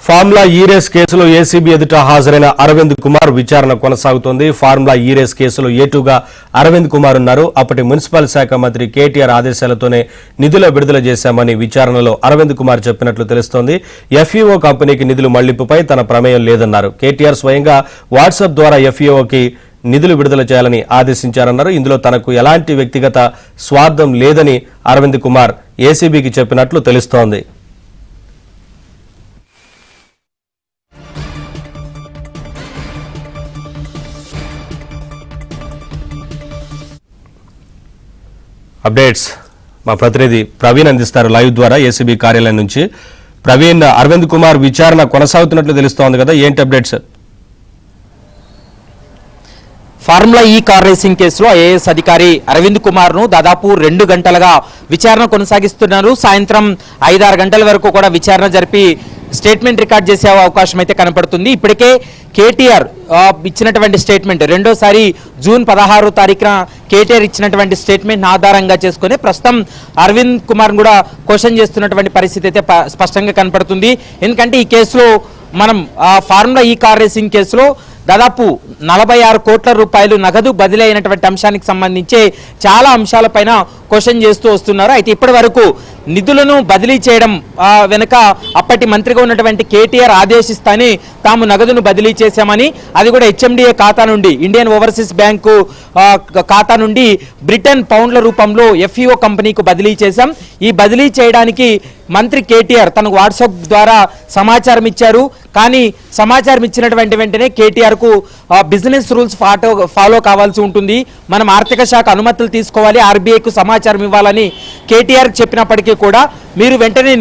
Formula ఈ-రేస్ కేసులో ACB ఎదుట హాజరైన అరవింద్ కుమార్ విచారణ కొనసాగుతోంది. ఫార్ములా ఈ-రేస్ కేసులో ఏటుగా అరవింద్ కుమార్ ఉన్నారు. అప్పటి మున్సిపల్ శాఖ మంత్రి కేటీఆర్ ఆదేశాలతోనే నిధుల విడుదల చేశామని విచారణలో అరవింద్ కుమార్ చెప్పినట్లు తెలుస్తోంది. ఎఫ్ఈఓ కంపెనీకి నిధులు మళ్లింపుపై తన ప్రమేయం లేదన్నారు. కేటీఆర్ స్వయంగా వాట్సాప్ ద్వారా ఎఫ్ఈఓకి నిధులు విడుదల చేయాలని ఆదేశించారన్నారు. ఇందులో తనకు ఎలాంటి వ్యక్తిగత స్వార్థం లేదని అరవింద్ కుమార్ ఏసీబీకి చెప్పినట్లు తెలుస్తోంది. అప్డేట్స్ మా ప్రతినిధి ప్రవీణ్ అందిస్తారు లైవ్ ద్వారా ఏసీబీ కార్యాలయం నుంచి. ప్రవీణ్, అరవింద్ కుమార్ విచారణ కొనసాగుతున్నట్లు తెలుస్తోంది కదా, ఏంటి అప్డేట్స్? ఫార్ములా ఈ కార్ రేసింగ్ కేసులో ఐఏఎస్ అధికారి అరవింద్ కుమార్ ను దాదాపు 2 గంటలుగా విచారణ కొనసాగిస్తున్నారు. సాయంత్రం 5-6 గంటల వరకు కూడా విచారణ జరిపి స్టేట్మెంట్ రికార్డ్ చేసే అవకాశం అయితే కనపడుతుంది. ఇప్పటికే కేటీఆర్ ఇచ్చినటువంటి స్టేట్మెంట్ రెండోసారి జూన్ 16వ తారీఖున కేటీఆర్ ఇచ్చినటువంటి స్టేట్మెంట్ ఆధారంగా చేసుకుని ప్రస్తుతం అరవింద్ కుమార్ కూడా క్వశ్చన్ చేస్తున్నటువంటి పరిస్థితి అయితే స్పష్టంగా కనపడుతుంది. ఎందుకంటే ఈ కేసులో మనం ఫార్ములా ఈ కార్ రేసింగ్ కేసులో దాదాపు 46 కోట్ల రూపాయలు నగదు బదిలీ అయినటువంటి అంశానికి సంబంధించి చాలా అంశాలపైన క్వశ్చన్ చేస్తూ వస్తున్నారు. అయితే ఇప్పటి వరకు నిధులను బదిలీ చేయడం వెనుక అప్పటి మంత్రిగా ఉన్నటువంటి కేటీఆర్ ఆదేశిస్తాని తాము నగదును బదిలీ చేశామని, అది కూడా హెచ్ఎండిఏ ఖాతా నుండి ఇండియన్ ఓవర్సీస్ బ్యాంకు ఖాతా నుండి బ్రిటన్ పౌండ్ల రూపంలో ఎఫ్ఈఓ కంపెనీకు బదిలీ చేశాం. ఈ బదిలీ చేయడానికి మంత్రి కేటీఆర్ తనకు వాట్సాప్ ద్వారా సమాచారం ఇచ్చారు. కానీ సమాచారం ఇచ్చినటువంటి వెంటనే కేటీఆర్ కు బిజినెస్ రూల్స్ ఫాలో కావాల్సి ఉంటుంది. మనం ఆర్థిక శాఖ అనుమతులు తీసుకోవాలి, ఆర్బీఐకు సమాచారం ఇవ్వాలని కేటీఆర్ చెప్పినప్పటికీ కూడా మీరు వెంటనే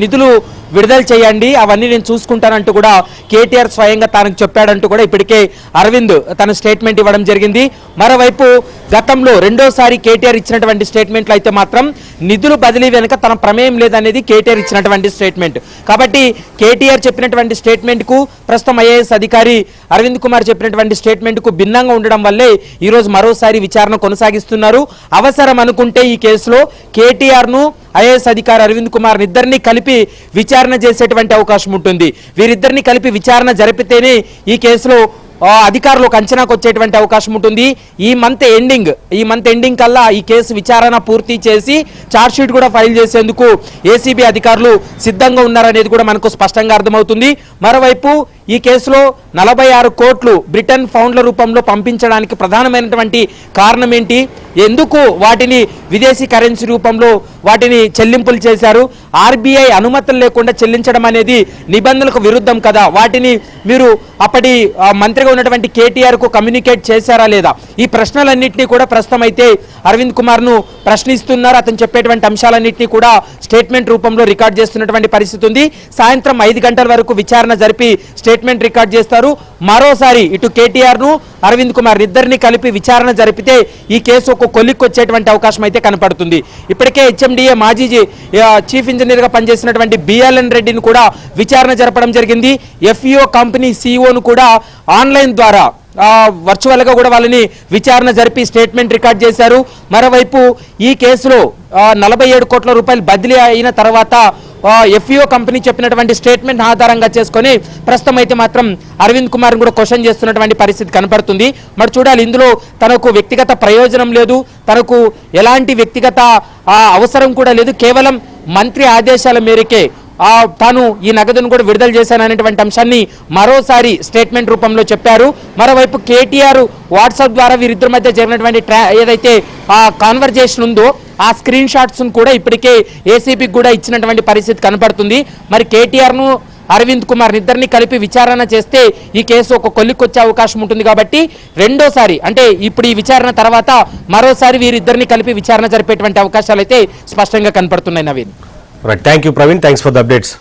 నిధులు విడుదల చేయండి, అవన్నీ నేను చూసుకుంటానంటూ కూడా కేటీఆర్ స్వయంగా తనకు చెప్పాడంటూ కూడా ఇప్పటికే అరవింద్ తన స్టేట్మెంట్ ఇవ్వడం జరిగింది. మరోవైపు గతంలో రెండోసారి కేటీఆర్ ఇచ్చినటువంటి స్టేట్మెంట్లు అయితే మాత్రం నిధులు బదిలీ వెనుక తన ప్రమేయం లేదనేది కేటీఆర్ ఇచ్చినటువంటి స్టేట్మెంట్. కాబట్టి కేటీఆర్ చెప్పినటువంటి స్టేట్మెంట్ కు ప్రస్తుతం ఐఏఎస్ అధికారి అరవింద్ కుమార్ చెప్పినటువంటి స్టేట్మెంట్ కు భిన్నంగా ఉండడం వల్లే ఈరోజు మరోసారి విచారణ కొనసాగిస్తున్నారు. అవసరం అనుకుంటే ఈ కేసులో కేటీఆర్ ను ఐఏఎస్ అధికారి అరవింద్ కుమార్ ఇద్దరిని కలిపి విచారణ చేసేటువంటి అవకాశం ఉంటుంది. వీరిద్దరిని కలిపి విచారణ జరిపితేనే ఈ కేసులో అధికారులకు అంచనాకు వచ్చేటువంటి అవకాశం ఉంటుంది. ఈ మంత్ ఎండింగ్ కల్లా ఈ కేసు విచారణ పూర్తి చేసి ఛార్జ్ షీట్ కూడా ఫైల్ చేసేందుకు ఏసీబీ అధికారులు సిద్ధంగా ఉన్నారనేది కూడా మనకు స్పష్టంగా అర్థమవుతుంది. మరోవైపు ఈ కేసులో 46 కోట్లు బ్రిటన్ పౌండ్ల రూపంలో పంపించడానికి ప్రధానమైనటువంటి కారణం ఏంటి, ఎందుకు వాటిని విదేశీ కరెన్సీ రూపంలో వాటిని చెల్లింపులు చేశారు, ఆర్బీఐ అనుమతులు లేకుండా చెల్లించడం అనేది నిబంధనలకు విరుద్ధం కదా, వాటిని మీరు అప్పటి మంత్రిగా ఉన్నటువంటి కేటీఆర్ కు కమ్యూనికేట్ చేశారా లేదా, ఈ ప్రశ్నలన్నింటినీ కూడా ప్రస్తుతం అయితే అరవింద్ కుమార్ ను ప్రశ్నిస్తున్నారు. అతను చెప్పేటువంటి అంశాలన్నింటినీ కూడా స్టేట్మెంట్ రూపంలో రికార్డ్ చేస్తున్నటువంటి పరిస్థితి ఉంది. సాయంత్రం 5 గంటల వరకు విచారణ జరిపి స్టేట్మెంట్ రికార్డ్ చేస్తారు. మరోసారి ఇటు కేటీఆర్ ను అరవింద్ కుమార్ ఇద్దరిని కలిపి విచారణ జరిపితే ఈ కేసు ఒక కొలిక్కి వచ్చేటువంటి అవకాశం అయితే కనపడుతుంది. ఇప్పటికే హెచ్ఎండిఏ మాజీ చీఫ్ ఇంజనీర్ గా పనిచేసినటువంటి బిఎల్ఎన్ రెడ్డిని కూడా విచారణ జరపడం జరిగింది. ఎఫ్ఈఓ కంపెనీ సిఇఓను కూడా ఆన్లైన్ ద్వారా వర్చువల్ గా కూడా వాళ్ళని విచారణ జరిపి స్టేట్మెంట్ రికార్డ్ చేశారు. మరోవైపు ఈ కేసులో 47 కోట్ల రూపాయలు బదిలీ అయిన తర్వాత ఎఫ్ఈఓ కంపెనీ చెప్పినటువంటి స్టేట్మెంట్ ఆధారంగా చేసుకొని ప్రస్తుతం అయితే మాత్రం అరవింద్ కుమార్ కూడా క్వశ్చన్ చేస్తున్నటువంటి పరిస్థితి కనపడుతుంది. మరి చూడాలి, ఇందులో తనకు వ్యక్తిగత ప్రయోజనం లేదు, తనకు ఎలాంటి వ్యక్తిగత అవసరం కూడా లేదు, కేవలం మంత్రి ఆదేశాల మేరకే తాను ఈ నగదును కూడా విడుదల చేశాననేటువంటి అంశాన్ని మరోసారి స్టేట్మెంట్ రూపంలో చెప్పారు. మరోవైపు కేటీఆర్ వాట్సాప్ ద్వారా వీరిద్దరి మధ్య జరిగినటువంటి ఏదైతే కాన్వర్జేషన్ ఉందో ఆ స్క్రీన్ షాట్స్ కూడా ఇప్పటికే ఏసీబీకి కూడా ఇచ్చినటువంటి పరిస్థితి కనపడుతుంది. మరి కేటీఆర్ ను అరవింద్ కుమార్ ఇద్దరిని కలిపి విచారణ చేస్తే ఈ కేసు ఒక కొలిక్కొచ్చే అవకాశం ఉంటుంది. కాబట్టి రెండోసారి అంటే ఇప్పుడు ఈ విచారణ తర్వాత మరోసారి వీరిద్దరిని కలిపి విచారణ జరిపేటువంటి అవకాశాలు అయితే స్పష్టంగా కనపడుతున్నాయి. Naveen, thank you Praveen, thanks for the updates.